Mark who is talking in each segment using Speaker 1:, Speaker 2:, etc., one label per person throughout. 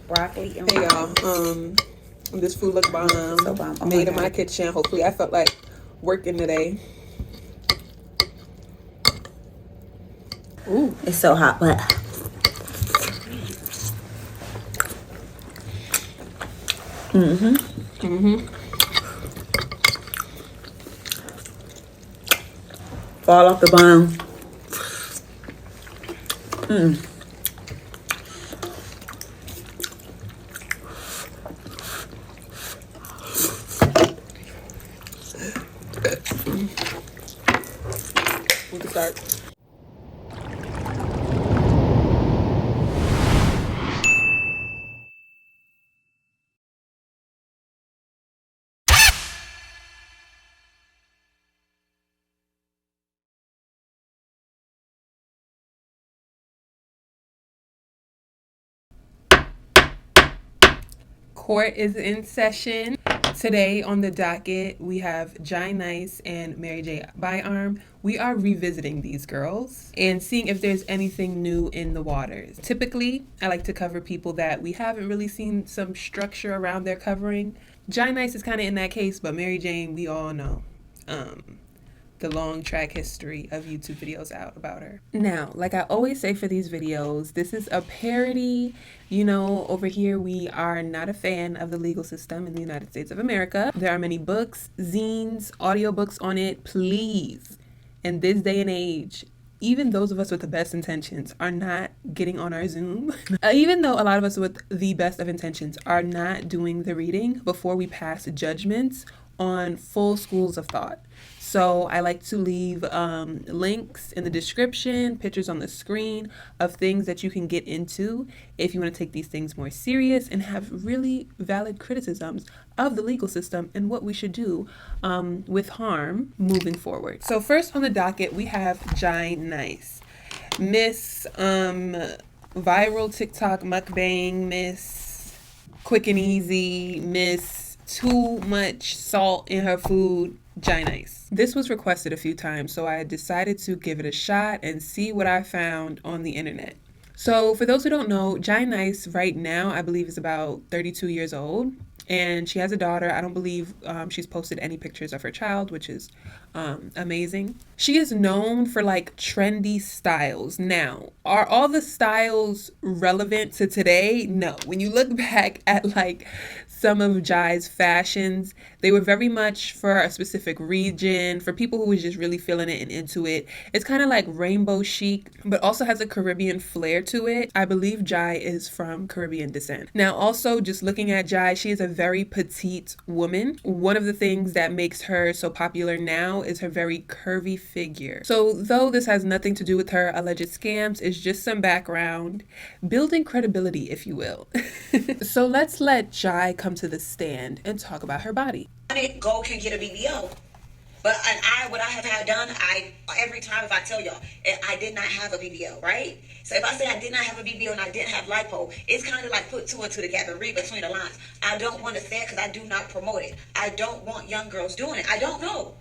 Speaker 1: broccoli and
Speaker 2: Hey
Speaker 1: rice.
Speaker 2: y'all, this food look bomb.
Speaker 1: So bomb. Oh
Speaker 2: Made
Speaker 1: my
Speaker 2: in my
Speaker 1: God.
Speaker 2: kitchen. Hopefully I felt like working today.
Speaker 1: Ooh, it's so hot, but fall off the bone.
Speaker 2: We can start. Court is in session. Today on the docket, we have Jai Nice and MaryJane Byarm. We are revisiting these girls and seeing if there's anything new in the waters. Typically, I like to cover people that we haven't really seen some structure around their covering. Jai Nice is kind of in that case, but MaryJane, we all know. The long track history of YouTube videos out about her. Now, like I always say for these videos, this is a parody. You know, over here we are not a fan of the legal system in the United States of America. There are many books, zines, audiobooks on it. Please, in this day and age, even those of us with the best intentions are not getting on our Zoom. Even though a lot of us with the best of intentions are not doing the reading before we pass judgments on full schools of thought. So I like to leave links in the description, pictures on the screen of things that you can get into if you want to take these things more serious and have really valid criticisms of the legal system and what we should do with harm moving forward. So first on the docket, we have Jai Nice. Miss viral TikTok mukbang, Miss quick and easy, Miss too much salt in her food, Jai Nice. This was requested a few times, so I decided to give it a shot and see what I found on the internet. So for those who don't know, Jai Nice right now, I believe, is about 32 years old. And she has a daughter. I don't believe she's posted any pictures of her child, which is amazing. She is known for like trendy styles. Now, are all the styles relevant to today? No. When you look back at like some of Jai's fashions, they were very much for a specific region, for people who was just really feeling it and into it. It's kind of like rainbow chic, but also has a Caribbean flair to it. I believe Jai is from Caribbean descent. Now, also just looking at Jai, she is a very petite woman. One of the things that makes her so popular now is her very curvy figure. So though this has nothing to do with her alleged scams, it's just some background, building credibility, if you will. So let's let Jai come to the stand and talk about her body.
Speaker 3: Go can get a BBO. But what I have had done, every time if I tell y'all, I did not have a BBO, right? So if I say I did not have a BBO and I didn't have lipo, it's kind of like put two and two together, read between the lines. I don't want to say it because I do not promote it. I don't want young girls doing it. I don't know,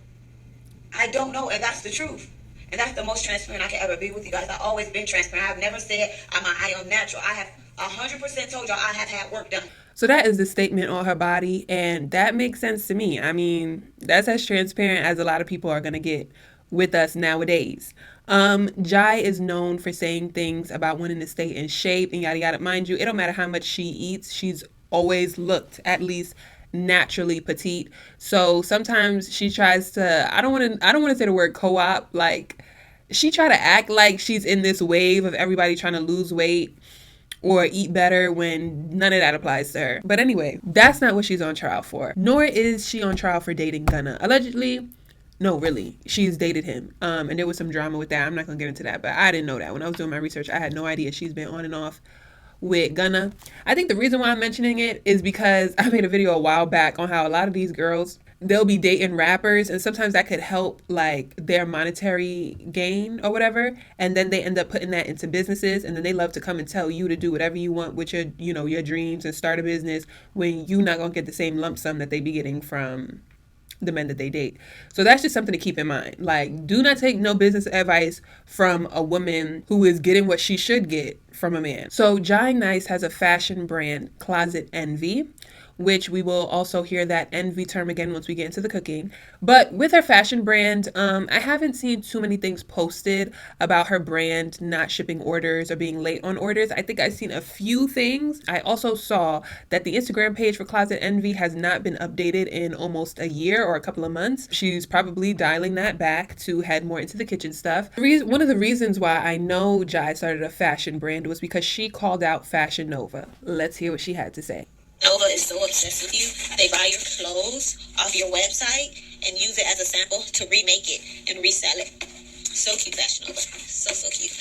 Speaker 3: and that's the truth. And that's the most transparent I can ever be with you guys. I've always been transparent. I've never said I am natural. I have 100% told y'all I have had work done.
Speaker 2: So that is the statement on her body, and that makes sense to me. I mean, that's as transparent as a lot of people are going to get with us nowadays. Jai is known for saying things about wanting to stay in shape and yada yada. Mind you, it don't matter how much she eats, she's always looked at least naturally petite. So sometimes she tries to, I don't want to say the word co-op, like she try to act like she's in this wave of everybody trying to lose weight or eat better when none of that applies to her. But anyway, that's not what she's on trial for. Nor is she on trial for dating Gunna. Allegedly, no, really, she's dated him. And there was some drama with that. I'm not gonna get into that, but I didn't know that. When I was doing my research, I had no idea she's been on and off with Gunna. I think the reason why I'm mentioning it is because I made a video a while back on how a lot of these girls, they'll be dating rappers and sometimes that could help like their monetary gain or whatever, and then they end up putting that into businesses, and then they love to come and tell you to do whatever you want with your, you know, your dreams and start a business when you're not gonna get the same lump sum that they be getting from the men that they date. So that's just something to keep in mind. Like, do not take no business advice from a woman who is getting what she should get from a man. So Jai Nice has a fashion brand, Closet Envy, which we will also hear that envy term again once we get into the cooking. But with her fashion brand, I haven't seen too many things posted about her brand not shipping orders or being late on orders. I think I've seen a few things. I also saw that the Instagram page for Closet Envy has not been updated in almost a year or a couple of months. She's probably dialing that back to head more into the kitchen stuff. One of the reasons why I know Jai started a fashion brand was because she called out Fashion Nova. Let's hear what she had to say.
Speaker 3: Nova is so obsessed with you. They buy your clothes off your website and use it as a sample to remake it and resell it. So cute, Fashion Nova. So cute.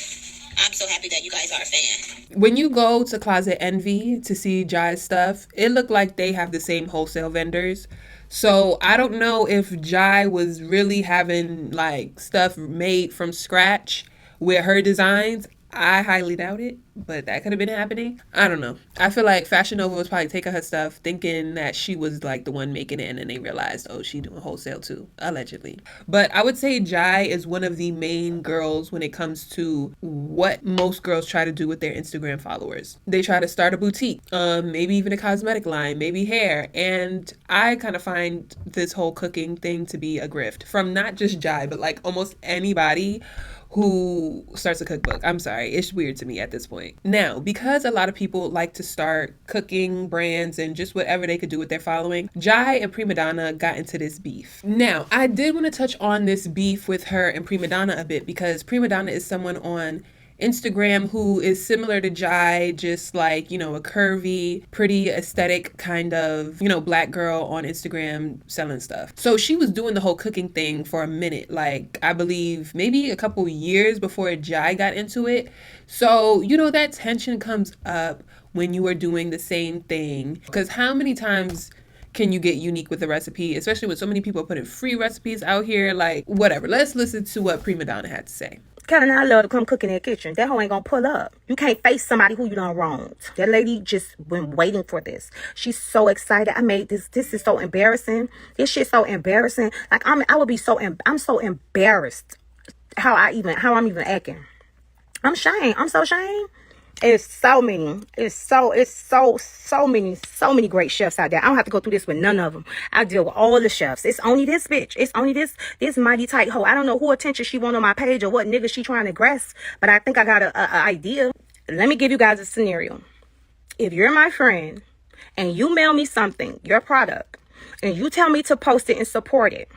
Speaker 3: I'm so happy that you guys are a fan.
Speaker 2: When you go to Closet Envy to see Jai's stuff, it looked like they have the same wholesale vendors. So I don't know if Jai was really having like stuff made from scratch with her designs. I highly doubt it, but that could have been happening. I don't know. I feel like Fashion Nova was probably taking her stuff thinking that she was like the one making it, and then they realized, oh, she doing wholesale too, allegedly. But I would say Jai is one of the main girls when it comes to what most girls try to do with their Instagram followers. They try to start a boutique, maybe even a cosmetic line, maybe hair. And I kind of find this whole cooking thing to be a grift from not just Jai, but like almost anybody who starts a cookbook. I'm sorry, it's weird to me at this point. Now, because a lot of people like to start cooking brands and just whatever they could do with their following, Jai and Prima Donna got into this beef. Now, I did want to touch on this beef with her and Prima Donna a bit because Prima Donna is someone on Instagram who is similar to Jai, just like, you know, a curvy, pretty aesthetic kind of, you know, black girl on Instagram selling stuff. So she was doing the whole cooking thing for a minute, like I believe maybe a couple years before Jai got into it. So, you know, that tension comes up when you are doing the same thing, because how many times can you get unique with a recipe, especially when so many people are putting free recipes out here? Like, whatever. Let's listen to what Prima Donna had to say.
Speaker 4: Cat and I love to come cook in their kitchen. That hoe ain't gonna pull up. You can't face somebody who you done wronged. That lady just been waiting for this. She's so excited. I made this. This is so embarrassing. This shit's so embarrassing. Like I'm so embarrassed how I'm even acting. I'm ashamed. I'm so ashamed. It's so many great chefs out there. I don't have to go through this with none of them. I deal with all the chefs. It's only this bitch. It's only this mighty tight hoe. I don't know who attention she want on my page or what nigga she trying to grasp, but I think I got a idea. Let me give you guys a scenario. If you're my friend and you mail me something, your product, and you tell me to post it and support it,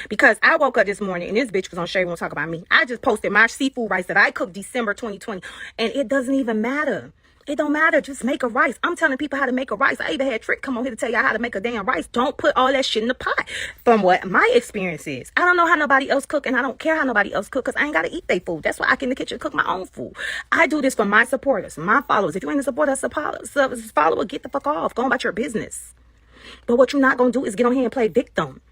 Speaker 4: because I woke up this morning and this bitch was on Shay Won't Talk About Me. I just posted my seafood rice that I cooked December 2020. And it doesn't even matter. It don't matter. Just make a rice. I'm telling people how to make a rice. I even had Trick come on here to tell y'all how to make a damn rice. Don't put all that shit in the pot. From what my experience is. I don't know how nobody else cook, and I don't care how nobody else cook, because I ain't got to eat their food. That's why I get in the kitchen and cook my own food. I do this for my supporters, my followers. If you ain't a supporter, follower, get the fuck off. Go about your business. But what you're not going to do is get on here and play victim.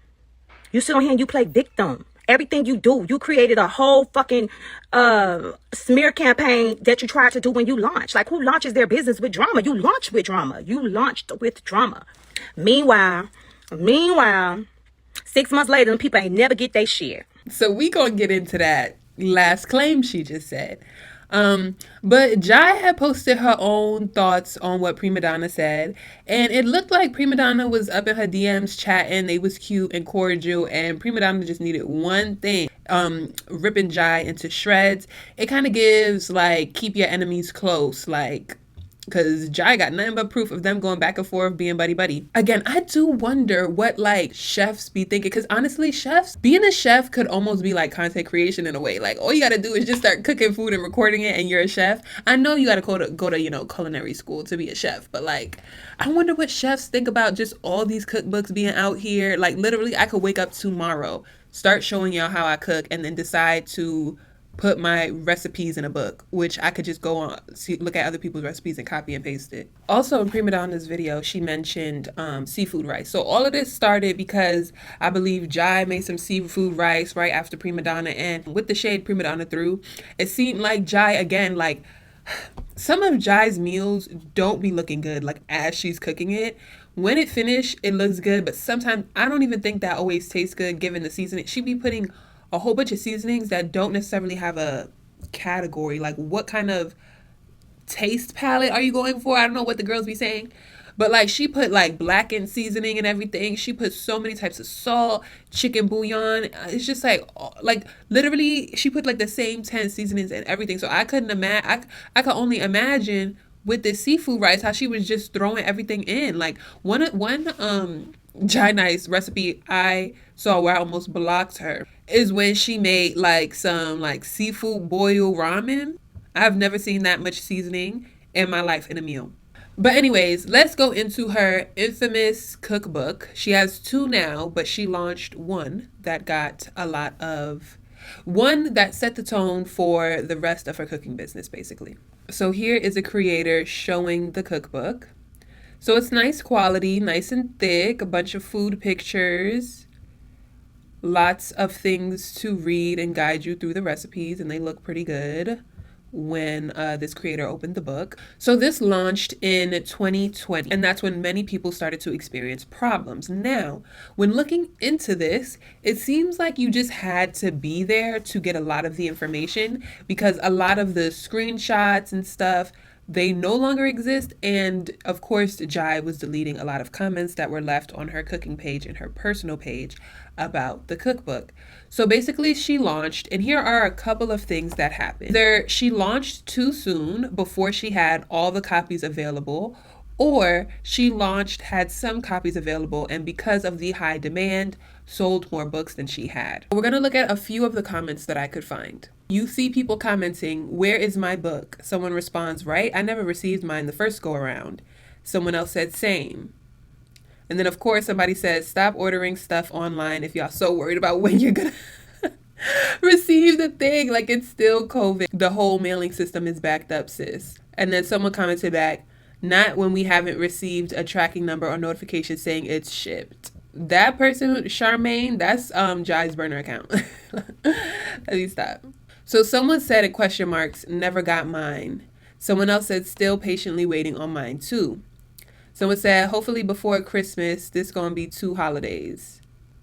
Speaker 4: You sit on here and you play victim. Everything you do, you created a whole fucking smear campaign that you tried to do when you launch. Like, who launches their business with drama? You launch with drama. You launched with drama. Meanwhile, 6 months later, them people ain't never get their share.
Speaker 2: So we gonna get into that last claim she just said. But Jai had posted her own thoughts on what Prima Donna said, and it looked like Prima Donna was up in her DMs chatting. They was cute and cordial, and Prima Donna just needed one thing, ripping Jai into shreds. It kind of gives like keep your enemies close, like, because Jai got nothing but proof of them going back and forth being buddy-buddy. Again, I do wonder what, like, chefs be thinking. Because honestly, being a chef could almost be like content creation in a way. Like, all you got to do is just start cooking food and recording it and you're a chef. I know you got to go to, you know, culinary school to be a chef. But, like, I wonder what chefs think about just all these cookbooks being out here. Like, literally, I could wake up tomorrow, start showing y'all how I cook, and then decide to put my recipes in a book, which I could just go on, look at other people's recipes and copy and paste it. Also in Prima Donna's video, she mentioned seafood rice. So all of this started because I believe Jai made some seafood rice right after Prima Donna, and with the shade Prima Donna threw, it seemed like Jai, again, like, some of Jai's meals don't be looking good, like, as she's cooking it. When it finished, it looks good, but sometimes I don't even think that always tastes good given the seasoning. She be putting a whole bunch of seasonings that don't necessarily have a category. Like, what kind of taste palette are you going for? I don't know what the girls be saying. But like she put like blackened seasoning and everything. She put so many types of salt, chicken bouillon. It's just like literally she put like the same 10 seasonings and everything. So I couldn't imagine. I could only imagine with the seafood rice how she was just throwing everything in. Like one Jai Nice recipe I saw where I almost blocked her is when she made like some like seafood boil ramen. I've never seen that much seasoning in my life in a meal. But anyways, let's go into her infamous cookbook. She has 2 now, but she launched one that set the tone for the rest of her cooking business, basically. So here is a creator showing the cookbook. So it's nice quality, nice and thick, a bunch of food pictures, lots of things to read and guide you through the recipes, and they look pretty good when this creator opened the book. So this launched in 2020, and that's when many people started to experience problems. Now, when looking into this, it seems like you just had to be there to get a lot of the information, because a lot of the screenshots and stuff, they no longer exist. And of course, Jai was deleting a lot of comments that were left on her cooking page and her personal page about the cookbook. So basically she launched, and here are a couple of things that happened. Either she launched too soon before she had all the copies available, or she launched, had some copies available, and because of the high demand, sold more books than she had. We're going to look at a few of the comments that I could find. You see people commenting, "Where is my book?" Someone responds, "Right? I never received mine the first go around." Someone else said, "Same." And then, of course, somebody says, "Stop ordering stuff online if y'all so worried about when you're going to receive the thing. Like, it's still COVID. The whole mailing system is backed up, sis." And then someone commented back, "Not when we haven't received a tracking number or notification saying it's shipped." That person, Charmaine, that's Jai's burner account. Let me stop. So someone said in question marks, "Never got mine." Someone else said, "Still patiently waiting on mine too." Someone said, "Hopefully before Christmas, this gonna be 2 holidays."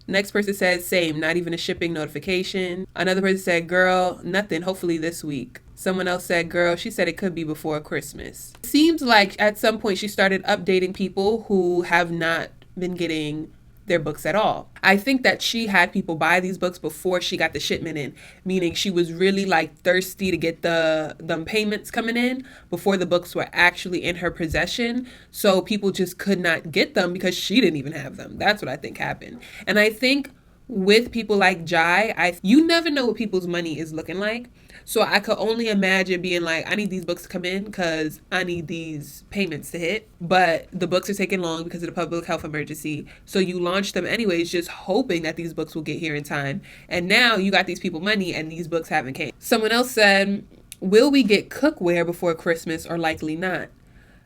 Speaker 2: Next person said, "Same, not even a shipping notification." Another person said, "Girl, nothing, hopefully this week." Someone else said, "Girl, she said it could be before Christmas." Seems like at some point she started updating people who have not been getting their books at all. I think that she had people buy these books before she got the shipment in, meaning she was really like thirsty to get the payments coming in before the books were actually in her possession. So people just could not get them because she didn't even have them. That's what I think happened. And I think with people like Jai, you never know what people's money is looking like. So I could only imagine being like, I need these books to come in because I need these payments to hit. But the books are taking long because of the public health emergency. So you launch them anyways, just hoping that these books will get here in time. And now you got these people money and these books haven't came. Someone else said, "Will we get cookware before Christmas or likely not?"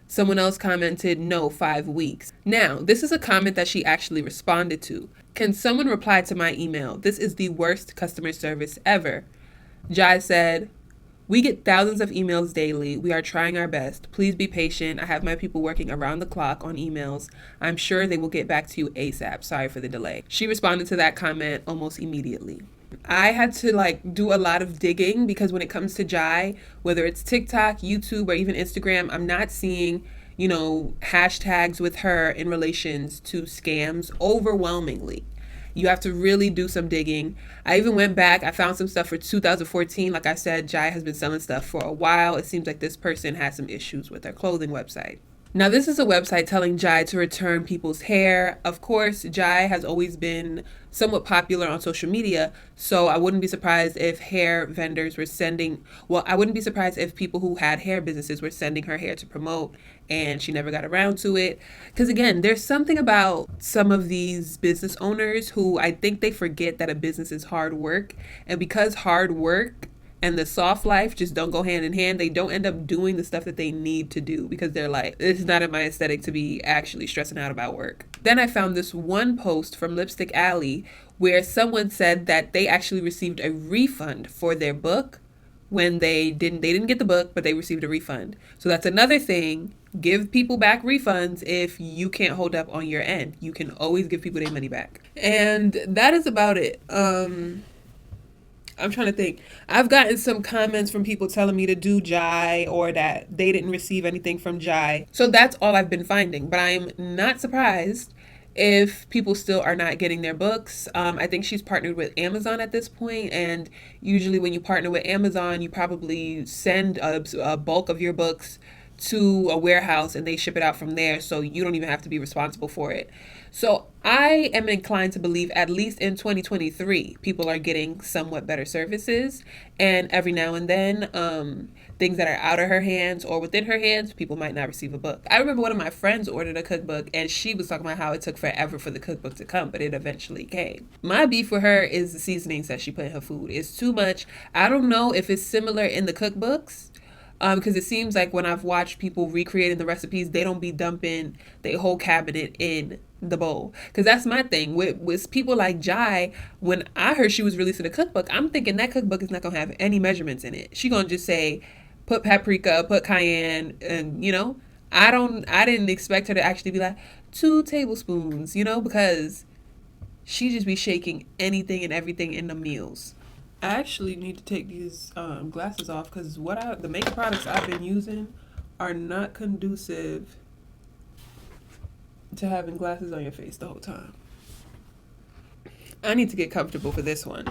Speaker 2: Someone else commented, "No, 5 weeks." Now, this is a comment that she actually responded to. "Can someone reply to my email? This is the worst customer service ever." Jai said, "We get thousands of emails daily. We are trying our best. Please be patient. I have my people working around the clock on emails. I'm sure they will get back to you ASAP. Sorry for the delay." She responded to that comment almost immediately. I had to do a lot of digging because when it comes to Jai, whether it's TikTok, YouTube, or even Instagram, I'm not seeing, hashtags with her in relations to scams overwhelmingly. You have to really do some digging. I even went back. I found some stuff for 2014. Like I said, Jai has been selling stuff for a while. It seems like this person had some issues with their clothing website. Now, this is a website telling Jai to return people's hair. Of course, Jai has always been somewhat popular on social media, so I wouldn't be surprised if hair vendors were I wouldn't be surprised if people who had hair businesses were sending her hair to promote, and she never got around to it. Because again, there's something about some of these business owners who I think they forget that a business is hard work, and because hard work and the soft life just don't go hand in hand, they don't end up doing the stuff that they need to do because they're like, this is not in my aesthetic to be actually stressing out about work. Then I found this one post from Lipstick Alley where someone said that they actually received a refund for their book when they didn't get the book, but they received a refund. So that's another thing. Give people back refunds if you can't hold up on your end. You can always give people their money back. And that is about it. I'm trying to think. I've gotten some comments from people telling me to do Jai or that they didn't receive anything from Jai. So that's all I've been finding. But I'm not surprised if people still are not getting their books. I think she's partnered with Amazon at this point, and usually when you partner with Amazon, you probably send a bulk of your books to a warehouse and they ship it out from there, so you don't even have to be responsible for it. So I am inclined to believe at least in 2023 people are getting somewhat better services, and every now and then things that are out of her hands or within her hands, people might not receive a book. I remember one of my friends ordered a cookbook and she was talking about how it took forever for the cookbook to come, but it eventually came. My beef with her is the seasonings that she put in her food. It's too much. I don't know if it's similar in the cookbooks, because it seems like when I've watched people recreating the recipes, they don't be dumping the whole cabinet in the bowl. Because that's my thing with people like Jai. When I heard she was releasing a cookbook, I'm thinking that cookbook is not gonna have any measurements in it. She gonna just say, put paprika, put cayenne, and I didn't expect her to actually be like 2 tablespoons, because she just be shaking anything and everything in the meals. I actually need to take these glasses off because the makeup products I've been using are not conducive to having glasses on your face the whole time. I need to get comfortable for this one.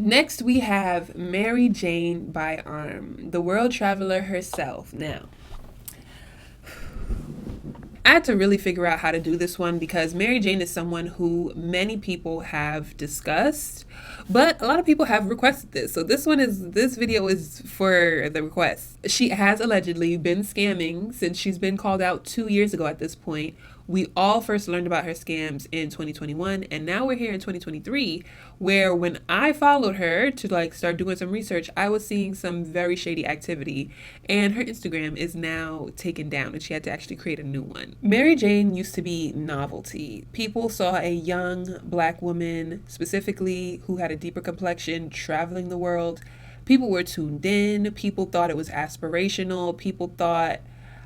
Speaker 2: Next, we have MaryJane Byarm, the world traveler herself. Now, I had to really figure out how to do this one because MaryJane is someone who many people have discussed, but a lot of people have requested this. So this video is for the request. She has allegedly been scamming since she's been called out 2 years ago at this point. We all first learned about her scams in 2021, and now we're here in 2023, where when I followed her to start doing some research, I was seeing some very shady activity, and her Instagram is now taken down, and she had to actually create a new one. MaryJane used to be novelty. People saw a young Black woman, specifically who had a deeper complexion, traveling the world. People were tuned in. People thought it was aspirational. People thought,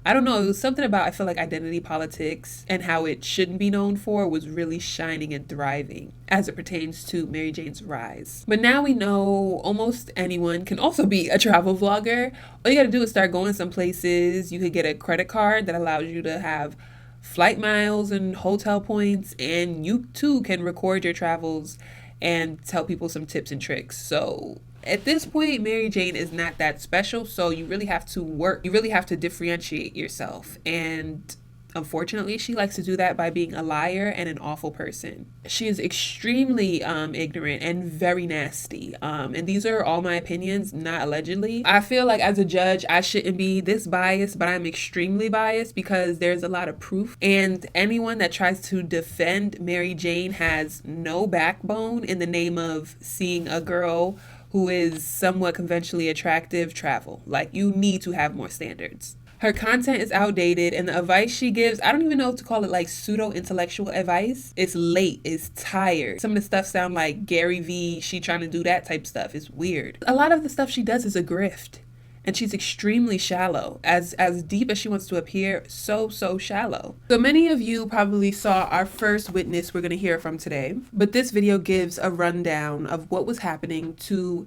Speaker 2: I don't know, it was something about, I feel like identity politics and how it shouldn't be known for was really shining and thriving as it pertains to MaryJane's rise. But now we know almost anyone can also be a travel vlogger. All you gotta do is start going some places. You could get a credit card that allows you to have flight miles and hotel points, and you too can record your travels and tell people some tips and tricks. So at this point, MaryJane is not that special, so you really have to work. You really have to differentiate yourself. And unfortunately, she likes to do that by being a liar and an awful person. She is extremely ignorant and very nasty. And these are all my opinions, not allegedly. I feel like as a judge, I shouldn't be this biased, but I'm extremely biased because there's a lot of proof. And anyone that tries to defend MaryJane has no backbone in the name of seeing a girl who is somewhat conventionally attractive travel. You need to have more standards. Her content is outdated, and the advice she gives, I don't even know if to call it pseudo-intellectual advice. It's late, it's tired. Some of the stuff sound like Gary V, she trying to do that type stuff. It's weird. A lot of the stuff she does is a grift, and she's extremely shallow. As deep as she wants to appear, so shallow. So many of you probably saw our first witness we're gonna hear from today, but this video gives a rundown of what was happening to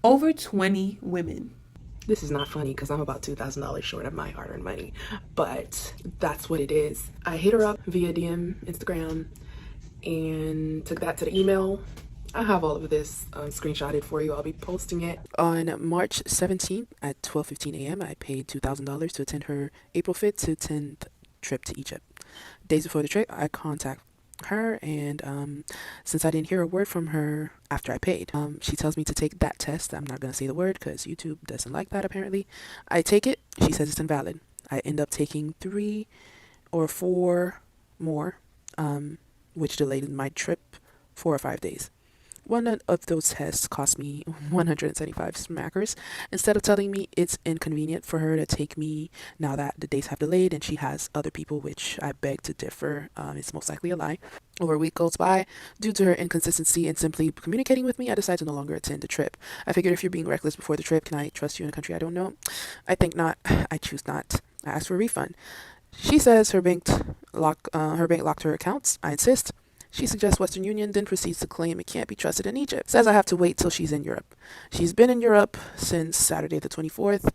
Speaker 2: over 20 women.
Speaker 5: This is not funny because I'm about $2,000 short of my hard-earned money, but that's what it is. I hit her up via DM, Instagram, and took that to the email. I have all of this screenshotted for you. I'll be posting it. On March 17th at 12:15 a.m., I paid $2,000 to attend her April 5th to 10th trip to Egypt. Days before the trip, I contact her, and since I didn't hear a word from her after I paid, she tells me to take that test. I'm not going to say the word because YouTube doesn't like that apparently. I take it. She says it's invalid. I end up taking 3 or 4 more, which delayed my trip 4 or 5 days. One of those tests cost me 175 smackers. Instead of telling me it's inconvenient for her to take me now that the dates have delayed and she has other people, which I beg to differ, it's most likely a lie. Over a week goes by. Due to her inconsistency and simply communicating with me, I decide to no longer attend the trip. I figured if you're being reckless before the trip, can I trust you in a country I don't know? I think not. I choose not. I ask for a refund. She says her bank locked her accounts. I insist. She suggests Western Union, then proceeds to claim it can't be trusted in Egypt. Says I have to wait till she's in Europe. She's been in Europe since Saturday the 24th,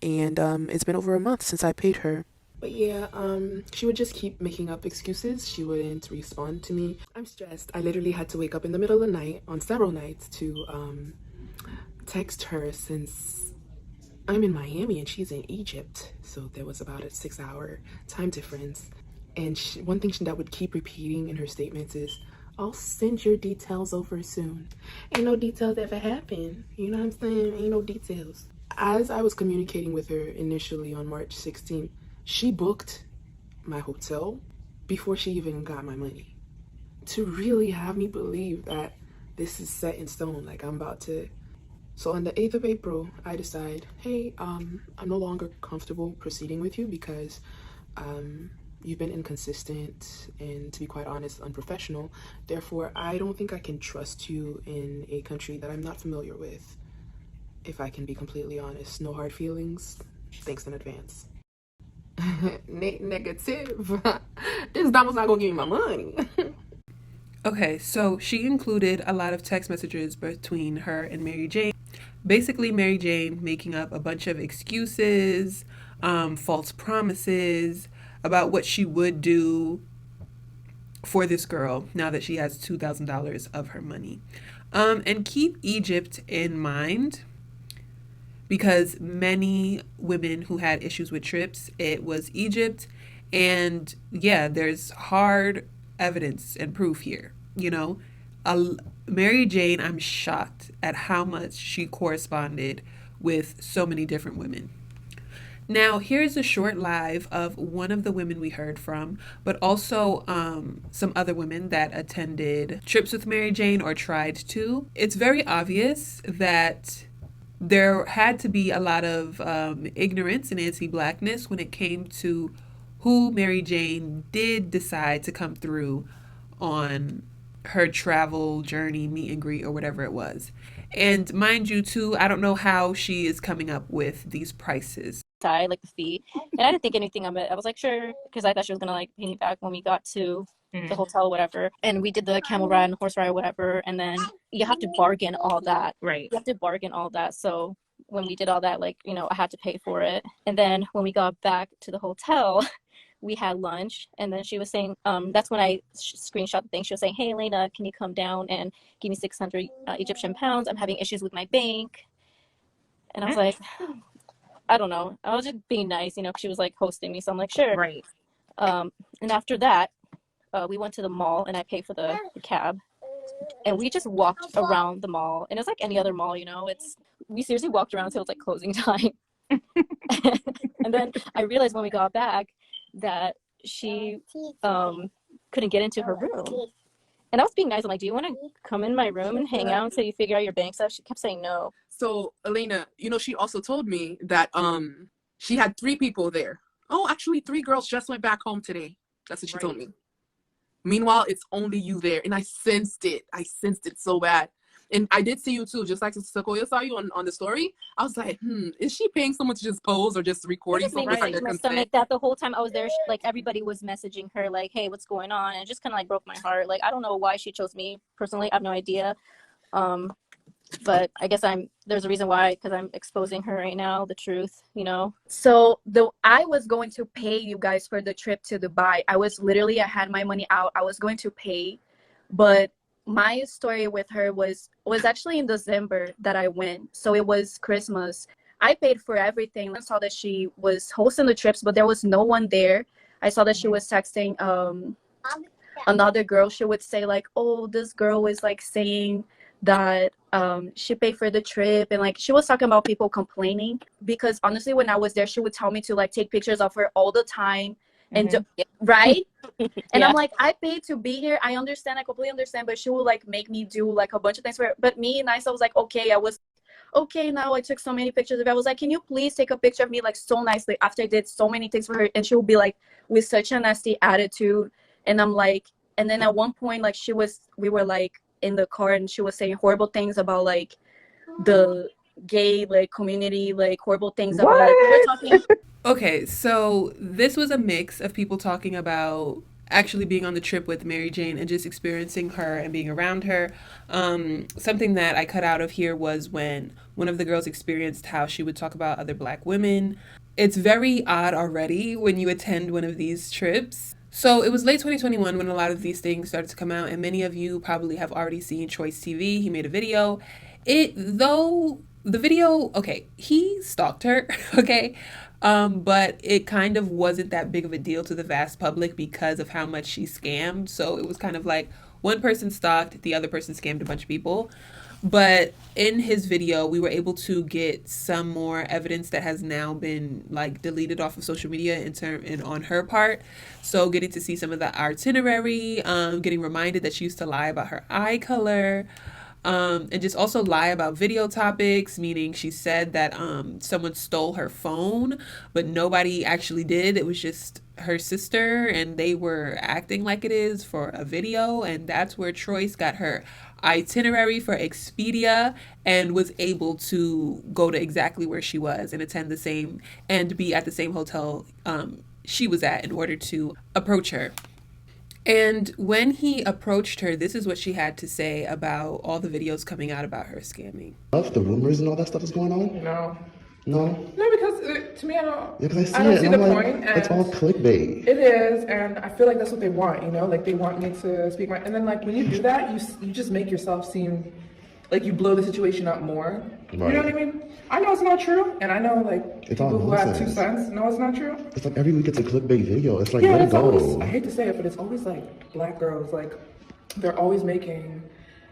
Speaker 5: and it's been over a month since I paid her. But yeah, she would just keep making up excuses. She wouldn't respond to me. I'm stressed. I literally had to wake up in the middle of the night on several nights to text her, since I'm in Miami and she's in Egypt. So there was about a 6-hour time difference. And one thing that would keep repeating in her statements is, I'll send your details over soon. Ain't no details ever happen. You know what I'm saying? Ain't no details. As I was communicating with her initially on March 16th, she booked my hotel before she even got my money, to really have me believe that this is set in stone, like I'm about to. So on the 8th of April, I decide, hey, I'm no longer comfortable proceeding with you because you've been inconsistent and, to be quite honest, unprofessional. Therefore, I don't think I can trust you in a country that I'm not familiar with. If I can be completely honest, no hard feelings. Thanks in advance. Negative. This Donald's not gonna give me my money.
Speaker 2: Okay, so she included a lot of text messages between her and MaryJane. Basically, MaryJane making up a bunch of excuses, false promises about what she would do for this girl now that she has $2,000 of her money. And keep Egypt in mind, because many women who had issues with trips, it was Egypt. And yeah, there's hard evidence and proof here. You know, MaryJane, I'm shocked at how much she corresponded with so many different women. Now, here's a short live of one of the women we heard from, but also some other women that attended trips with MaryJane or tried to. It's very obvious that there had to be a lot of ignorance and anti-blackness when it came to who MaryJane did decide to come through on her travel journey, meet and greet, or whatever it was. And mind you, too, I don't know how she is coming up with these prices.
Speaker 6: Like the fee, and I didn't think anything of it. I was like, sure, because I thought she was gonna like pay me back when we got to the hotel, whatever. And we did the camel ride and horse ride, whatever. And then you have to bargain all that.
Speaker 4: Right.
Speaker 6: You have to bargain all that. So when we did all that, like, you know, I had to pay for it. And then when we got back to the hotel, we had lunch, and then she was saying, that's when I screenshot the thing. She was saying, hey, Elena, can you come down and give me 600 Egyptian pounds? I'm having issues with my bank. And I was like, I don't know. I was just being nice, you know, 'cause she was like hosting me. So I'm like, sure.
Speaker 4: Right.
Speaker 6: And after that, we went to the mall and I paid for the cab. And we just walked around the mall. And it's like any other mall, you know, we seriously walked around until it was like closing time. And then I realized when we got back that she couldn't get into her room. And I was being nice. I'm like, do you want to come in my room and hang out until you figure out your bank stuff? She kept saying no.
Speaker 5: So Elena, you know, she also told me that she had 3 people there. Oh, actually 3 girls just went back home today. That's what she told me. Meanwhile, it's only you there. And I sensed it. I sensed it so bad. And I did see you too, just like Sequoia saw you on the story. I was like, is she paying someone to just pose or just recording something?
Speaker 6: Right. My stomach, that the whole time I was there, like everybody was messaging her like, hey, what's going on? And it just kind of like broke my heart. Like, I don't know why she chose me personally. I have no idea. But I guess there's a reason why, because I'm exposing her right now, the truth, you know.
Speaker 7: So I was going to pay you guys for the trip to Dubai. I had my money out. I was going to pay, but my story with her was actually in December that I went. So it was Christmas. I paid for everything. I saw that she was hosting the trips, but there was no one there. I saw that she was texting another girl. She would say like, oh, this girl is like saying that she paid for the trip, and like she was talking about people complaining, because honestly when I was there she would tell me to like take pictures of her all the time and right. And I'm like, I paid to be here. I understand, I completely understand, but she would like make me do like a bunch of things for her. But me and I was like, okay, now I took so many pictures of her. I was like, can you please take a picture of me like so nicely after I did so many things for her? And she would be like with such a nasty attitude. And I'm like, and then at one point like we were like in the car and she was saying horrible things about like the gay like community, like horrible things about like we were talking.
Speaker 2: Okay, so this was a mix of people talking about actually being on the trip with MaryJane and just experiencing her and being around her. Something that I cut out of here was when one of the girls experienced how she would talk about other Black women. It's very odd already when you attend one of these trips. So it was late 2021 when a lot of these things started to come out, and many of you probably have already seen Choice TV. He made a video. The video, okay, he stalked her, okay, but it kind of wasn't that big of a deal to the vast public because of how much she scammed. So it was kind of like one person stalked, the other person scammed a bunch of people. But in his video, we were able to get some more evidence that has now been like deleted off of social media and on her part. So getting to see some of the itinerary, getting reminded that she used to lie about her eye color. And just also lie about video topics, meaning she said that someone stole her phone, but nobody actually did. It was just her sister, and they were acting like it is for a video, and that's where Troyce got her itinerary for Expedia and was able to go to exactly where she was and attend the same and be at the same hotel she was at in order to approach her. And when he approached her, this is what she had to say about all the videos coming out about her scamming.
Speaker 8: The rumors and all that stuff is going on?
Speaker 5: No.
Speaker 8: No?
Speaker 5: No, because to me, I don't.
Speaker 8: Yeah, because
Speaker 5: I don't see the
Speaker 8: like,
Speaker 5: point.
Speaker 8: it's all clickbait.
Speaker 5: It is, and I feel like that's what they want. You know, like they want me to speak my. And then like when you do that, you just make yourself seem like you blow the situation up more. Right. You know what I mean? I know it's not true, and I know like
Speaker 8: it's
Speaker 5: people who have 2 cents know it's not true.
Speaker 8: It's like every week it's a clickbait video. It's like,
Speaker 5: yeah,
Speaker 8: let it go.
Speaker 5: Always, I hate to say it, but it's always like Black girls. Like they're always making.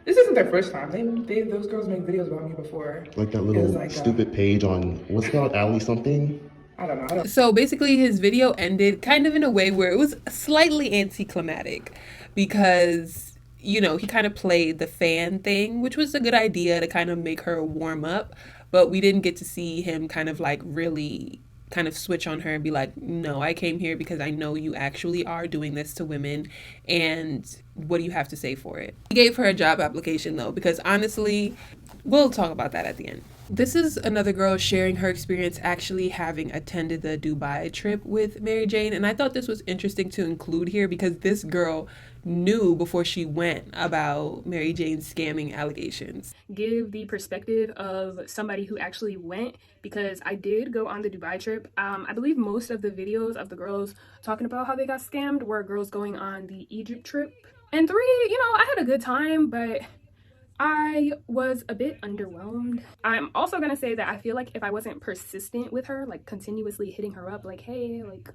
Speaker 5: This isn't their first time. Those girls make videos about me before.
Speaker 8: Like that little like, stupid page on what's it called, Alley something.
Speaker 5: I don't know.
Speaker 2: So basically, his video ended kind of in a way where it was slightly anticlimactic because, you know, he kind of played the fan thing, which was a good idea to kind of make her warm up. But we didn't get to see him kind of like really kind of switch on her and be like, no, I came here because I know you actually are doing this to women, and what do you have to say for it? He gave her a job application though, because honestly, we'll talk about that at the end. This is another girl sharing her experience actually having attended the Dubai trip with MaryJane, and I thought this was interesting to include here because this girl knew before she went about MaryJane's scamming allegations.
Speaker 9: Give the perspective of somebody who actually went, because I did go on the Dubai trip. I believe most of the videos of the girls talking about how they got scammed were girls going on the Egypt trip. And 3, you know, I had a good time, but I was a bit underwhelmed. I'm also gonna say that I feel like if I wasn't persistent with her, like continuously hitting her up like, hey, like,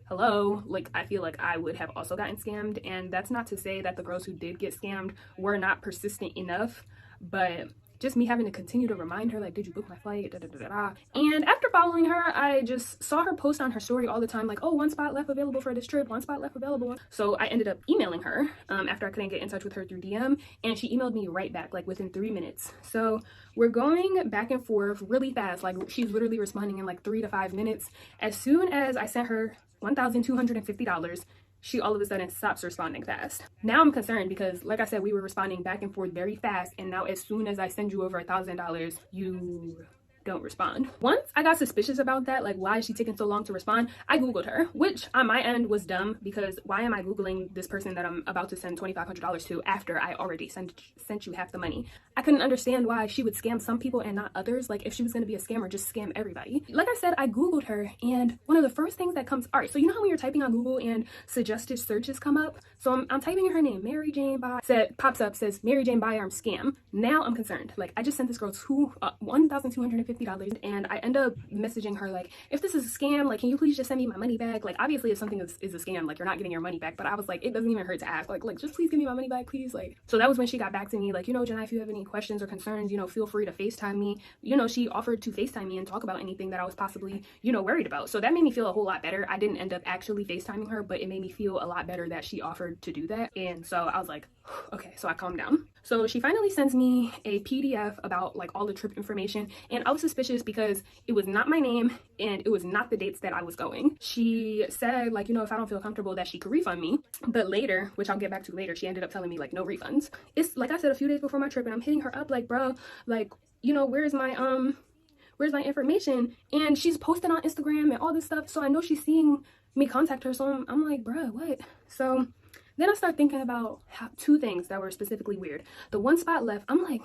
Speaker 9: hello, like I feel like I would have also gotten scammed. And that's not to say that the girls who did get scammed were not persistent enough, but just me having to continue to remind her, like, did you book my flight, da, da, da, da, da. And after following her, I just saw her post on her story all the time, like, oh, 1 spot left available for this trip, 1 spot left available. So I ended up emailing her after I couldn't get in touch with her through DM, and she emailed me right back, like within 3 minutes. So we're going back and forth really fast, like she's literally responding in like 3 to 5 minutes. As soon as I sent her $1,250, she all of a sudden stops responding fast. Now I'm concerned because, like I said, we were responding back and forth very fast, and now as soon as I send you over $1,000, you don't respond. Once I got suspicious about that, like why is she taking so long to respond, I googled her, which on my end was dumb, because why am I googling this person that I'm about to send $2,500 to after I already sent you half the money? I couldn't understand why she would scam some people and not others. Like if she was going to be a scammer, just scam everybody. Like I said, I googled her, and one of the first things that comes, all right, so you know how when you're typing on Google and suggested searches come up? So I'm typing in her name, MaryJane pops up, says MaryJane Byarm scam. Now I'm concerned. Like I just sent this girl $1,250, and I end up messaging her like, if this is a scam, like, can you please just send me my money back? Like obviously if something is a scam, like you're not getting your money back, but I was like, it doesn't even hurt to ask, like just please give me my money back, please. Like, so that was when she got back to me, like, you know, Jenna, if you have any questions or concerns, you know, feel free to FaceTime me. You know, she offered to FaceTime me and talk about anything that I was possibly, you know, worried about. So that made me feel a whole lot better. I didn't end up actually FaceTiming her, but it made me feel a lot better that she offered to do that. And so I was like, okay, so I calmed down. So she finally sends me a PDF about like all the trip information, and I was suspicious because it was not my name and it was not the dates that I was going. She said, like, you know, if I don't feel comfortable that she could refund me, but later, which I'll get back to later, she ended up telling me like no refunds. It's like I said, a few days before my trip, and I'm hitting her up like, bro, like, you know, where's my information? And she's posted on Instagram and all this stuff, so I know she's seeing me contact her. So I'm like, bruh, what? So Then I start thinking about two things that were specifically weird. The one spot left, I'm like,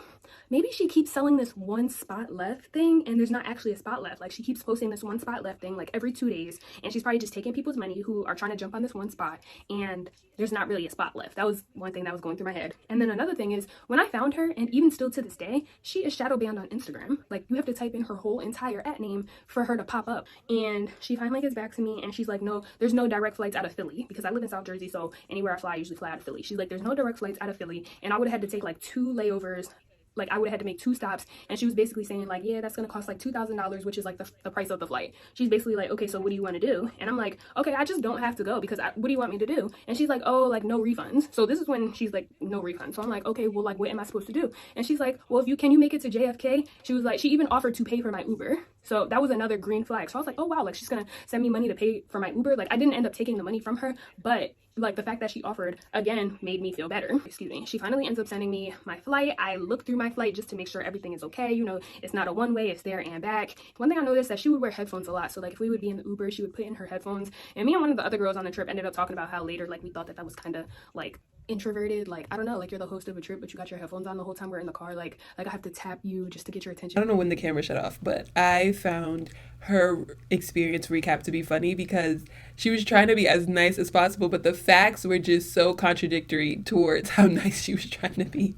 Speaker 9: maybe she keeps selling this one spot left thing and there's not actually a spot left. Like she keeps posting this one spot left thing like every 2 days, and she's probably just taking people's money who are trying to jump on this one spot, and there's not really a spot left. That was one thing that was going through my head. And then another thing is, when I found her, and even still to this day, she is shadow banned on Instagram. Like you have to type in her whole entire @name for her to pop up. And she finally gets back to me and she's like, no, there's no direct flights out of Philly, because I live in South Jersey, so anywhere I fly, I usually fly out of Philly. She's like, there's no direct flights out of Philly, and I would have had to take like 2 layovers. Like I would have had to make 2 stops, and she was basically saying like, yeah, that's gonna cost like $2,000, which is like the price of the flight. She's basically like, okay, so what do you want to do? And I'm like, okay, I just don't have to go, because what do you want me to do? And she's like, oh, like no refunds. So this is when she's like, no refunds. So I'm like, okay, well, like what am I supposed to do? And she's like, well, can you make it to JFK? She was like, she even offered to pay for my Uber. So that was another green flag. So I was like, oh wow, like she's gonna send me money to pay for my Uber. Like I didn't end up taking the money from her, but like the fact that she offered again made me feel better. Excuse me. She finally ends up sending me my flight. I look through my flight just to make sure everything is okay. You know, it's not a one-way, it's there and back. One thing I noticed that she would wear headphones a lot. So like if we would be in the Uber, she would put in her headphones. And me and one of the other girls on the trip ended up talking about how later like we thought that was kind of like introverted. Like I don't know, like you're the host of a trip but you got your headphones on the whole time we're in the car. Like I have to tap you just to get your attention.
Speaker 2: I don't know when the camera shut off, but I found her experience recap to be funny because she was trying to be as nice as possible, but the facts were just so contradictory towards how nice she was trying to be.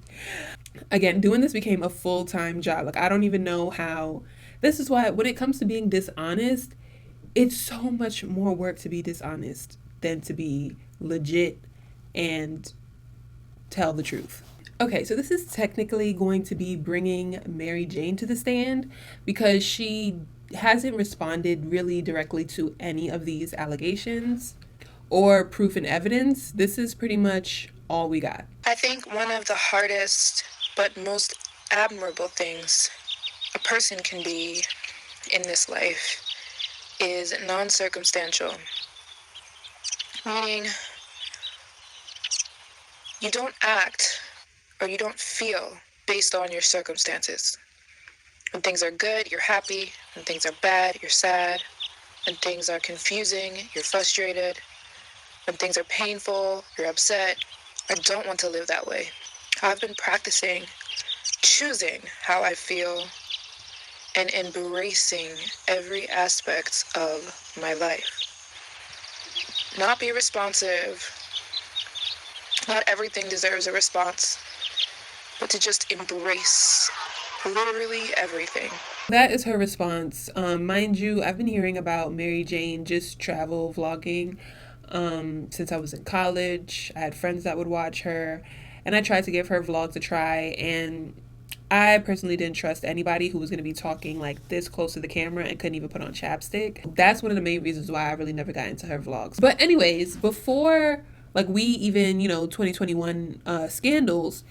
Speaker 2: Again, doing this became a full-time job. Like I don't even know how. This is why when it comes to being dishonest, it's so much more work to be dishonest than to be legit and tell the truth. Okay, so this is technically going to be bringing MaryJane to the stand because she hasn't responded really directly to any of these allegations or proof and evidence. This is pretty much all we got.
Speaker 5: I think one of the hardest but most admirable things a person can be in this life is non-circumstantial. Meaning, you don't act or you don't feel based on your circumstances. When things are good, you're happy. When things are bad, you're sad. When things are confusing, you're frustrated. When things are painful, you're upset. I don't want to live that way. I've been practicing choosing how I feel and embracing every aspect of my life. Not be responsive. Not everything deserves a response, but to just embrace literally everything.
Speaker 2: That is her response. Mind you, I've been hearing about MaryJane just travel vlogging since I was in college. I had friends that would watch her, and I tried to give her vlogs a try, and I personally didn't trust anybody who was going to be talking like this close to the camera and couldn't even put on chapstick. That's one of the main reasons why I really never got into her vlogs. But anyways, before like we even, 2021 scandals,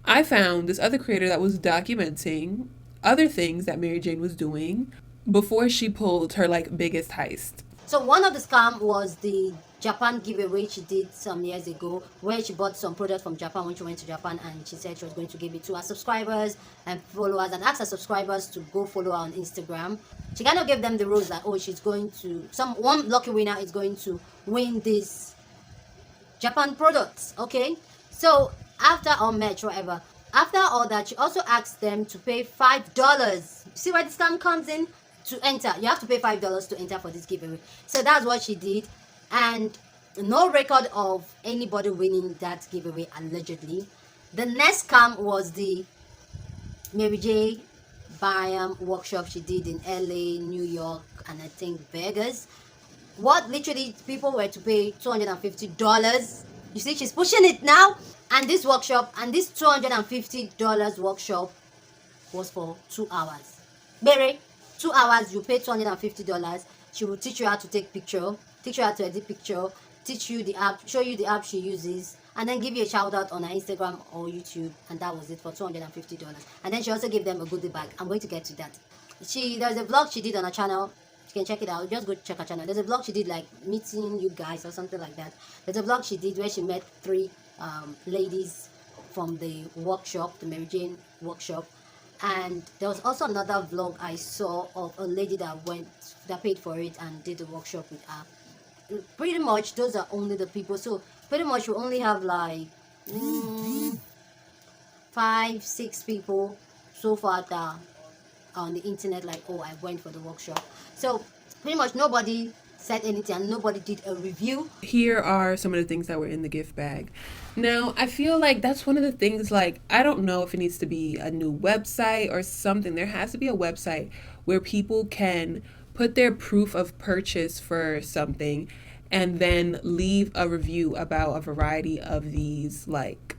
Speaker 2: I found this other creator that was documenting other things that MaryJane was doing before she pulled her like biggest heist.
Speaker 10: So one of the scam was the Japan giveaway she did some years ago, where she bought some product from Japan when she went to Japan, and she said she was going to give it to her subscribers and followers, and asked her subscribers to go follow her on Instagram. She kind of gave them the rules that, oh, she's going to, one lucky winner is going to win this Japan products. Okay, so after all match, whatever, after all that, she also asked them to pay $5. See where the scam comes in? To enter, you have to pay $5 to enter for this giveaway. So that's what she did, and no record of anybody winning that giveaway allegedly. The next scam was the MaryJane Byarm workshop she did in LA, New York, and I think Vegas. What literally people were to pay $250. You see, she's pushing it now. And this workshop, and this $250 workshop was for 2 hours. Mary, 2 hours, you pay $250. She will teach you how to take picture, teach you how to edit picture, teach you the app, show you the app she uses, and then give you a shout out on her Instagram or YouTube. And that was it for $250. And then she also gave them a goodie bag. I'm going to get to that. There's a vlog she did on her channel. You can check it out. Just go check her channel. There's a vlog she did like meeting you guys or something like that. There's a vlog she did where she met 3 ladies from the workshop, the MaryJane workshop. And there was also another vlog I saw of a lady that paid for it and did the workshop with her. Pretty much those are only the people. So pretty much we only have like 5-6 people so far that on the internet like, oh, I went for the workshop. So pretty much nobody said anything and nobody did a review.
Speaker 2: Here are some of the things that were in the gift bag. Now, I feel like that's one of the things, like, I don't know if it needs to be a new website or something. There has to be a website where people can put their proof of purchase for something and then leave a review about a variety of these, like,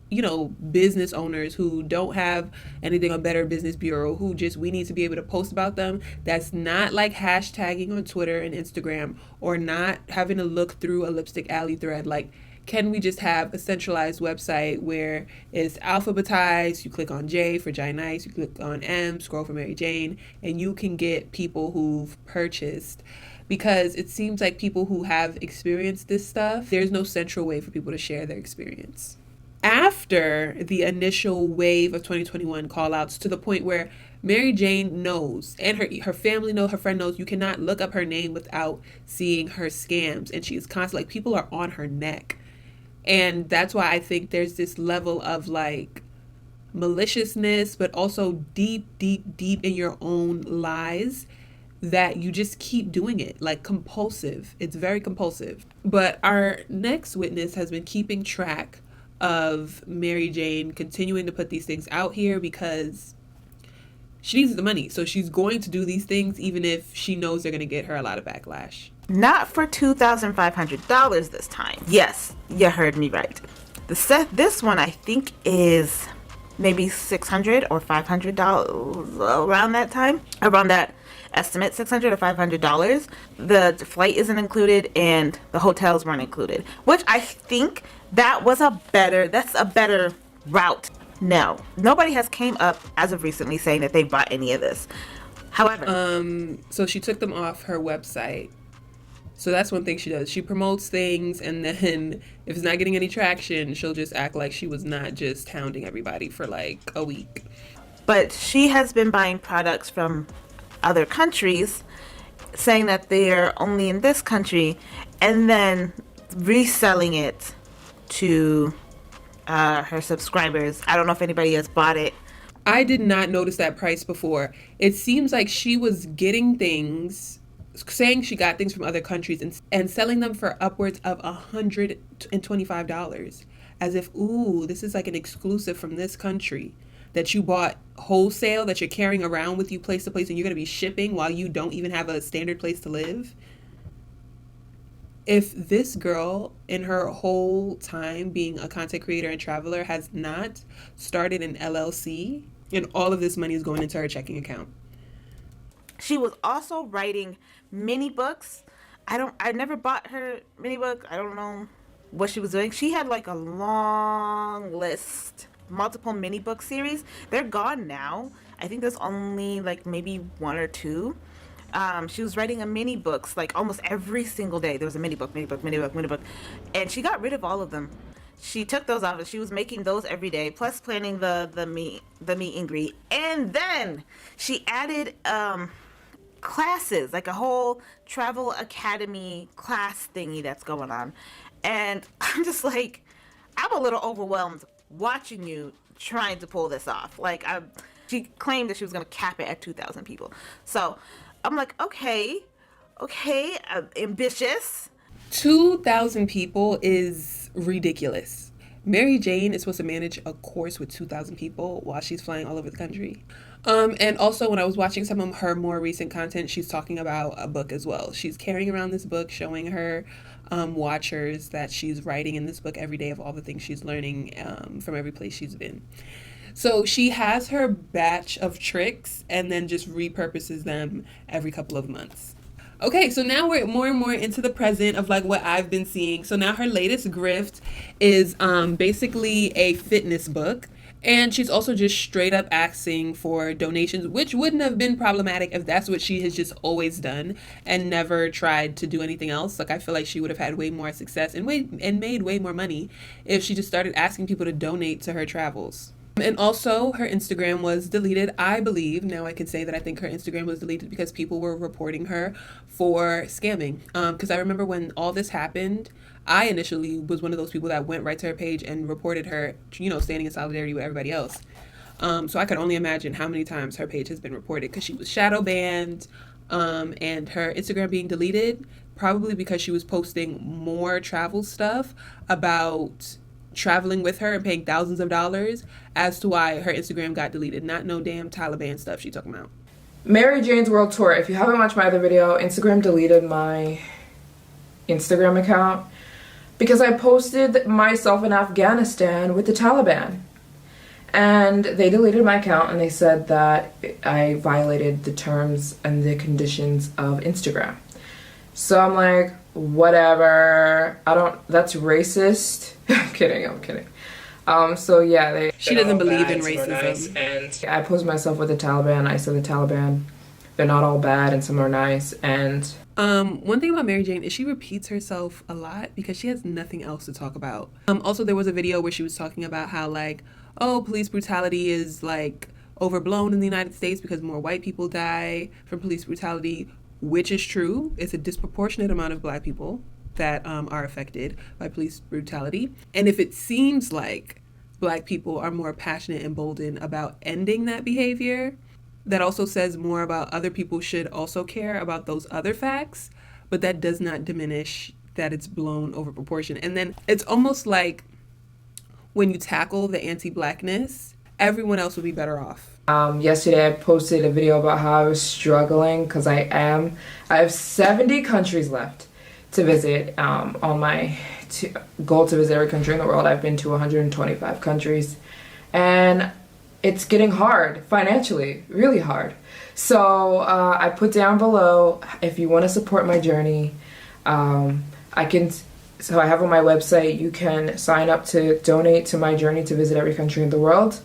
Speaker 2: you know, business owners who don't have anything on Better Business Bureau, who just, we need to be able to post about them. That's not like hashtagging on Twitter and Instagram, or not having to look through a Lipstick Alley thread. Like, can we just have a centralized website where it's alphabetized? You click on J for Jai Nice, you click on M, scroll for MaryJane, and you can get people who've purchased. Because it seems like people who have experienced this stuff, there's no central way for people to share their experience. After the initial wave of 2021 call outs, to the point where MaryJane knows, and her family knows, her friend knows, you cannot look up her name without seeing her scams. And she's constantly, like, people are on her neck. And that's why I think there's this level of like maliciousness, but also deep in your own lies, that you just keep doing it, like compulsive. It's very compulsive. But our next witness has been keeping track of MaryJane continuing to put these things out here because she needs the money. So she's going to do these things even if she knows they're going to get her a lot of backlash.
Speaker 11: Not for $2,500 this time. Yes, you heard me right. This one I think is maybe $600 or $500 around that time. Around that estimate, $600 or $500. The flight isn't included and the hotels weren't included, which I think that's a better route. No, nobody has came up as of recently saying that they bought any of this. However,
Speaker 2: so she took them off her website. So that's one thing she does. She promotes things, and then if it's not getting any traction, she'll just act like she was not just hounding everybody for like a week.
Speaker 11: But she has been buying products from other countries, saying that they're only in this country, and then reselling it to her subscribers. I don't know if anybody has bought it.
Speaker 2: I did not notice that price before. It seems like she was getting things, saying she got things from other countries and selling them for upwards of $125, as if, ooh, this is like an exclusive from this country that you bought wholesale, that you're carrying around with you place to place, and you're going to be shipping while you don't even have a standard place to live. If this girl in her whole time being a content creator and traveler has not started an LLC, and all of this money is going into her checking account.
Speaker 11: She was also writing mini books. I never bought her mini book. I don't know what she was doing. She had like a long list, multiple mini book series. They're gone now. I think there's only like maybe one or two. She was writing a mini books like almost every single day. There was a mini book, and she got rid of all of them. She took those off, and she was making those every day, plus planning the meet and greet. And then she added classes, like a whole travel academy class thingy that's going on. And I'm just like, I'm a little overwhelmed watching you trying to pull this off. Like, she claimed that she was going to cap it at 2,000 people. So I'm like, okay, ambitious.
Speaker 2: 2,000 people is ridiculous. MaryJane is supposed to manage a course with 2,000 people while she's flying all over the country. And also, when I was watching some of her more recent content, she's talking about a book as well. She's carrying around this book, showing her watchers that she's writing in this book every day of all the things she's learning from every place she's been. So she has her batch of tricks and then just repurposes them every couple of months. Okay, so now we're more and more into the present of like what I've been seeing. So now her latest grift is basically a fitness book. And she's also just straight up asking for donations, which wouldn't have been problematic if that's what she has just always done and never tried to do anything else. Like, I feel like she would have had way more success and made way more money if she just started asking people to donate to her travels. And also, her Instagram was deleted, I believe. Now I can say that I think her Instagram was deleted because people were reporting her for scamming. Because I remember when all this happened, I initially was one of those people that went right to her page and reported her, standing in solidarity with everybody else. So I could only imagine how many times her page has been reported because she was shadow banned, and her Instagram being deleted, probably because she was posting more travel stuff about traveling with her and paying thousands of dollars as to why her Instagram got deleted. Not no damn Taliban stuff she talking about.
Speaker 5: MaryJane's World Tour. If you haven't watched my other video, Instagram deleted my Instagram account because I posted myself in Afghanistan with the Taliban. And they deleted my account and they said that I violated the terms and the conditions of Instagram. So I'm like, whatever. That's racist. I'm kidding. So yeah,
Speaker 2: she doesn't believe in racism.
Speaker 5: Nice. And I posed myself with the Taliban. I said the Taliban, they're not all bad and some are nice. And
Speaker 2: one thing about MaryJane is she repeats herself a lot because she has nothing else to talk about. Also, there was a video where she was talking about how police brutality is overblown in the United States because more white people die from police brutality, which is true. It's a disproportionate amount of black people that are affected by police brutality. And if it seems like black people are more passionate and emboldened about ending that behavior, that also says more about other people should also care about those other facts, but that does not diminish that it's blown over proportion. And then it's almost like when you tackle the anti-blackness, everyone else would be better off.
Speaker 5: Yesterday I posted a video about how I was struggling because I have 70 countries left to visit. On my goal to visit every country in the world, I've been to 125 countries, and it's getting hard financially, really hard. So I put down below, if you want to support my journey, so I have on my website, you can sign up to donate to my journey to visit every country in the world.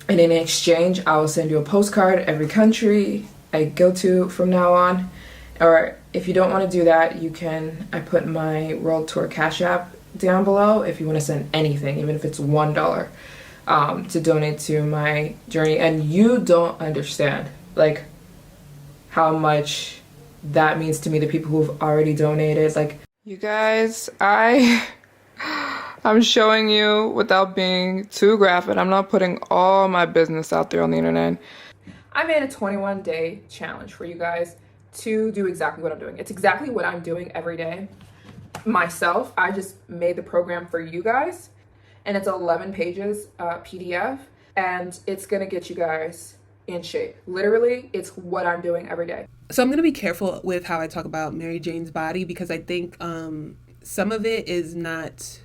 Speaker 5: And in exchange, I will send you a postcard every country I go to from now on. Or if you don't want to do that, I put my World Tour Cash App down below if you want to send anything, even if it's $1, to donate to my journey. And you don't understand how much that means to me, the people who've already donated. You guys, I'm showing you without being too graphic. I'm not putting all my business out there on the internet. I made a 21-day challenge for you guys to do exactly what I'm doing. It's exactly what I'm doing every day myself. I just made the program for you guys, and it's 11 pages PDF, and it's gonna get you guys in shape. Literally, it's what I'm doing every day.
Speaker 2: So I'm going to be careful with how I talk about MaryJane's body because I think some of it is not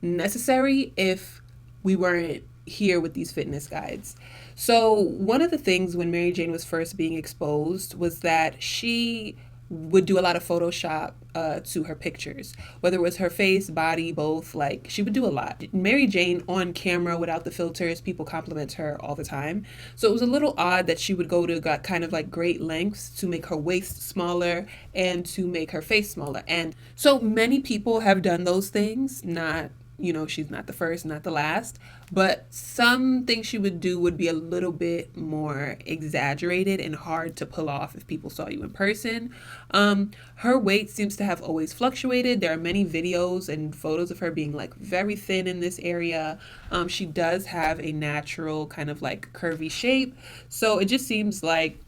Speaker 2: necessary if we weren't here with these fitness guides. So one of the things when MaryJane was first being exposed was that she would do a lot of Photoshop to her pictures, whether it was her face, body, both. She would do a lot. MaryJane on camera without the filters, people compliment her all the time. So it was a little odd that she would go to kind of great lengths to make her waist smaller and to make her face smaller. And so many people have done those things, not she's not the first, not the last, but some things she would do would be a little bit more exaggerated and hard to pull off if people saw you in person. Her weight seems to have always fluctuated. There are many videos and photos of her being very thin in this area. She does have a natural kind of curvy shape. So it just seems like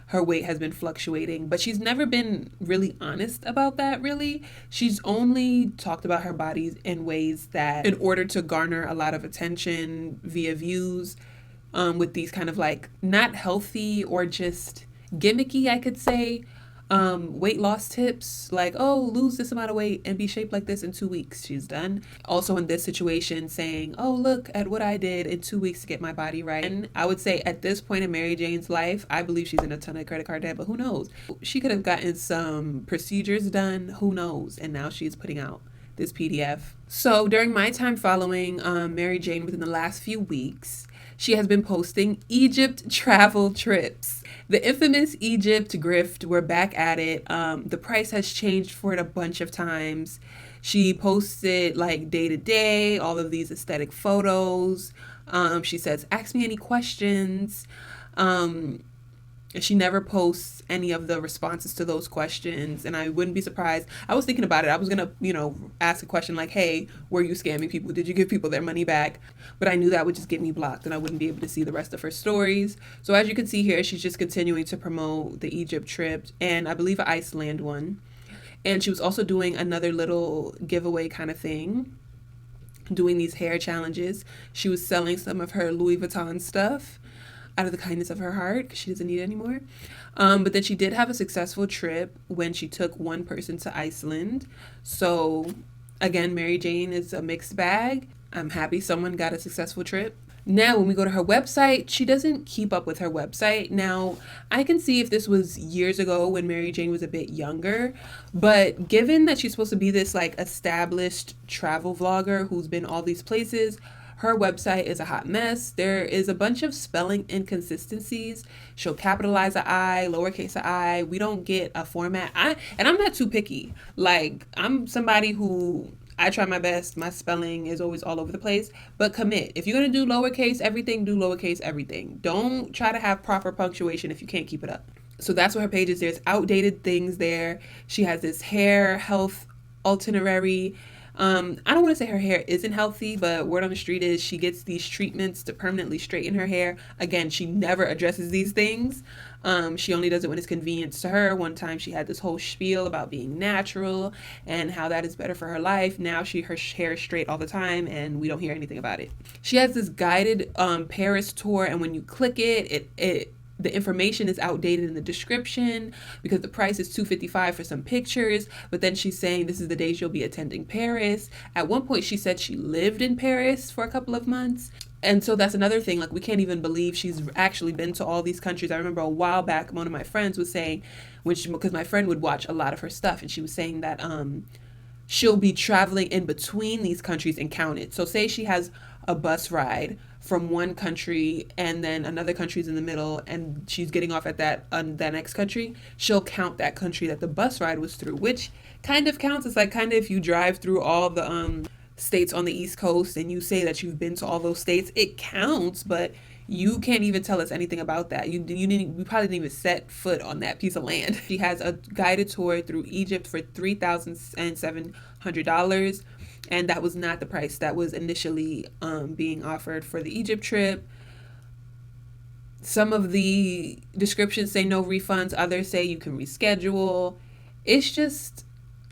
Speaker 2: her weight has been fluctuating, but she's never been really honest about that, really. She's only talked about her body in ways that, in order to garner a lot of attention via views, with these kind of not healthy or just gimmicky, I could say, weight loss tips, lose this amount of weight and be shaped like this in 2 weeks. She's done. Also in this situation saying, look at what I did in 2 weeks to get my body right. And I would say at this point in MaryJane's life, I believe she's in a ton of credit card debt, but who knows? She could have gotten some procedures done, who knows? And now she's putting out this PDF. So during my time following MaryJane within the last few weeks, she has been posting Egypt travel trips. The infamous Egypt grift, we're back at it. The price has changed for it a bunch of times. She posted like day to day, all of these aesthetic photos. She says, ask me any questions. She never posts any of the responses to those questions, and I wouldn't be surprised. I was thinking about it. I was gonna, ask a question like, hey, were you scamming people? Did you give people their money back? But I knew that would just get me blocked and I wouldn't be able to see the rest of her stories. So as you can see here, she's just continuing to promote the Egypt trip and I believe an Iceland one. And she was also doing another little giveaway kind of thing, doing these hair challenges. She was selling some of her Louis Vuitton stuff out of the kindness of her heart because she doesn't need it anymore. But then she did have a successful trip when she took one person to Iceland. So again, MaryJane is a mixed bag. I'm happy someone got a successful trip. Now, when we go to her website, she doesn't keep up with her website. Now, I can see if this was years ago when MaryJane was a bit younger, but given that she's supposed to be this like established travel vlogger who's been all these places, her website is a hot mess. There is a bunch of spelling inconsistencies. She'll capitalize a I, lowercase a I. We don't get a format. And I'm not too picky. Like, I'm somebody who I try my best. My spelling is always all over the place. But commit. If you're going to do lowercase everything, do lowercase everything. Don't try to have proper punctuation if you can't keep it up. So that's what her page is. There's outdated things there. She has this hair health itinerary. I don't want to say her hair isn't healthy, but word on the street is she gets these treatments to permanently straighten her hair. Again, she never addresses these things. She only does it when it's convenient to her. One time she had this whole spiel about being natural and how that is better for her life. Now her hair is straight all the time and we don't hear anything about it. She has this guided Paris tour, and when you click it, the information is outdated in the description because the price is $255 for some pictures, but then she's saying this is the days you'll be attending Paris. At one point she said she lived in Paris for a couple of months. And so that's another thing, like we can't even believe she's actually been to all these countries. I remember a while back one of my friends was saying, because my friend would watch a lot of her stuff, and she was saying that she'll be traveling in between these countries and count it. So say she has a bus ride from one country and then another country's in the middle and she's getting off at that next country, she'll count that country that the bus ride was through, which kind of counts. It's like kind of if you drive through all the states on the East Coast and you say that you've been to all those states, it counts, but you can't even tell us anything about that. We probably didn't even set foot on that piece of land. She has a guided tour through Egypt for $3,700. And that was not the price that was initially being offered for the Egypt trip. Some of the descriptions say no refunds. Others say you can reschedule. It's just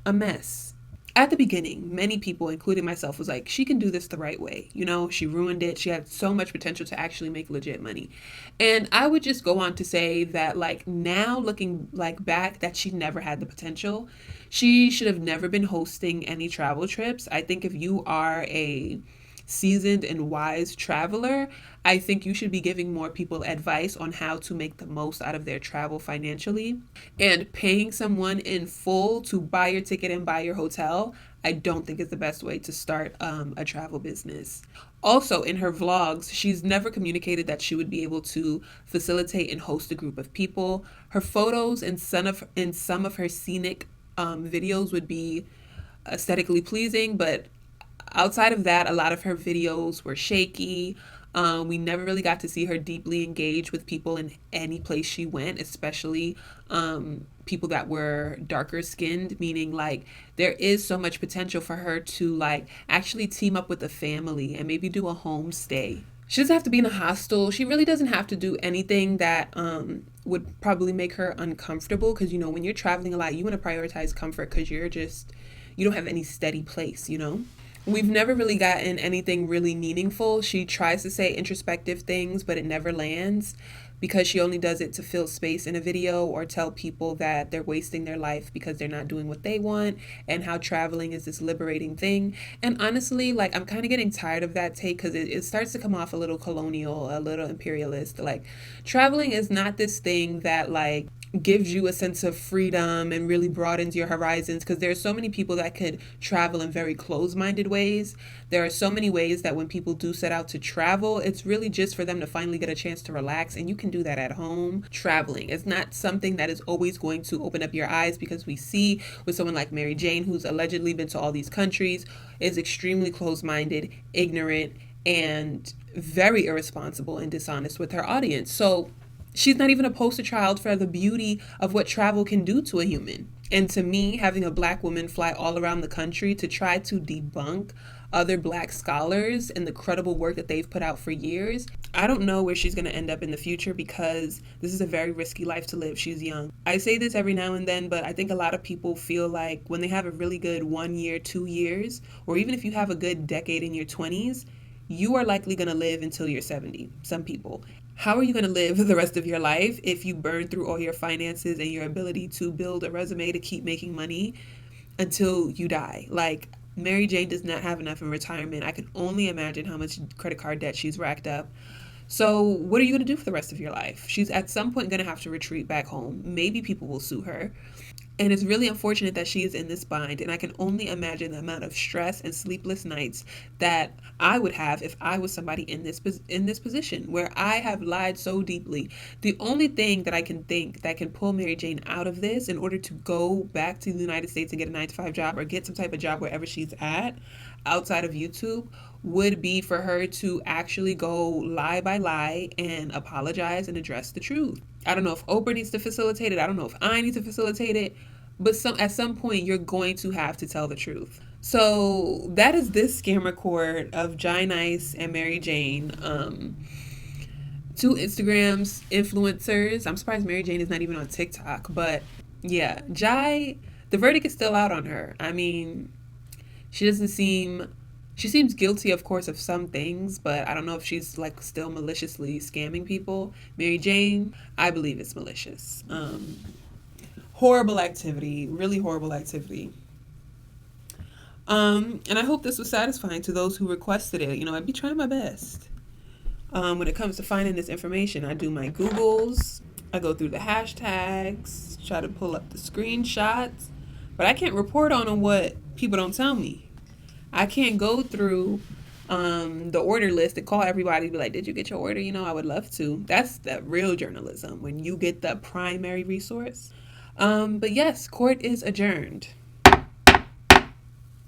Speaker 2: a mess. At the beginning, many people, including myself, was like, she can do this the right way. She ruined it. She had so much potential to actually make legit money. And I would just go on to say that, like, now looking like back, that she never had the potential. She should have never been hosting any travel trips. I think if you are a seasoned and wise traveler, I think you should be giving more people advice on how to make the most out of their travel financially. And paying someone in full to buy your ticket and buy your hotel, I don't think is the best way to start a travel business. Also, in her vlogs, she's never communicated that she would be able to facilitate and host a group of people. Her photos and some of her scenic videos would be aesthetically pleasing, but outside of that, a lot of her videos were shaky. We never really got to see her deeply engage with people in any place she went, especially people that were darker skinned, meaning like there is so much potential for her to like actually team up with a family and maybe do a homestay. She doesn't have to be in a hostel. She really doesn't have to do anything that would probably make her uncomfortable, because when you're traveling a lot, you want to prioritize comfort because you don't have any steady place. We've never really gotten anything really meaningful. She tries to say introspective things, but it never lands because she only does it to fill space in a video or tell people that they're wasting their life because they're not doing what they want, and how traveling is this liberating thing. And honestly, like, I'm kind of getting tired of that take because it starts to come off a little colonial, a little imperialist. Like, traveling is not this thing that like gives you a sense of freedom and really broadens your horizons, because there are so many people that could travel in very closed-minded ways. There are so many ways that when people do set out to travel, it's really just for them to finally get a chance to relax, and you can do that at home. Traveling is not something that is always going to open up your eyes, because we see with someone like MaryJane, who's allegedly been to all these countries, is extremely closed-minded, ignorant, and very irresponsible and dishonest with her audience. So she's not even a poster child for the beauty of what travel can do to a human. And to me, having a Black woman fly all around the country to try to debunk other Black scholars and the credible work that they've put out for years, I don't know where she's going to end up in the future, because this is a very risky life to live. She's young. I say this every now and then, but I think a lot of people feel like when they have a really good 1 year, 2 years, or even if you have a good decade in your 20s, you are likely going to live until you're 70, some people. How are you going to live the rest of your life if you burn through all your finances and your ability to build a resume to keep making money until you die? Like, MaryJane does not have enough in retirement. I can only imagine how much credit card debt she's racked up. So what are you going to do for the rest of your life? She's at some point going to have to retreat back home. Maybe people will sue her. And it's really unfortunate that she is in this bind. And I can only imagine the amount of stress and sleepless nights that I would have if I was somebody in this position where I have lied so deeply. The only thing that I can think that can pull MaryJane out of this in order to go back to the United States and get a 9-to-5 job or get some type of job wherever she's at outside of YouTube would be for her to actually go lie by lie and apologize and address the truth. I don't know if Oprah needs to facilitate it. I don't know if I need to facilitate it. But at some point, you're going to have to tell the truth. So that is this scam record of Jai Nice and MaryJane, two Instagrams influencers. I'm surprised MaryJane is not even on TikTok. But yeah, Jai, the verdict is still out on her. I mean, she seems guilty, of course, of some things, but I don't know if she's like still maliciously scamming people. MaryJane, I believe it's malicious. Horrible activity, really horrible activity. And I hope this was satisfying to those who requested it. You know, I'd be trying my best. When it comes to finding this information, I do my Googles, I go through the hashtags, try to pull up the screenshots, but I can't report on what people don't tell me. I can't go through the order list and call everybody and be like, did you get your order? You know, I would love to. That's the real journalism, when you get the primary resource. But yes, court is adjourned.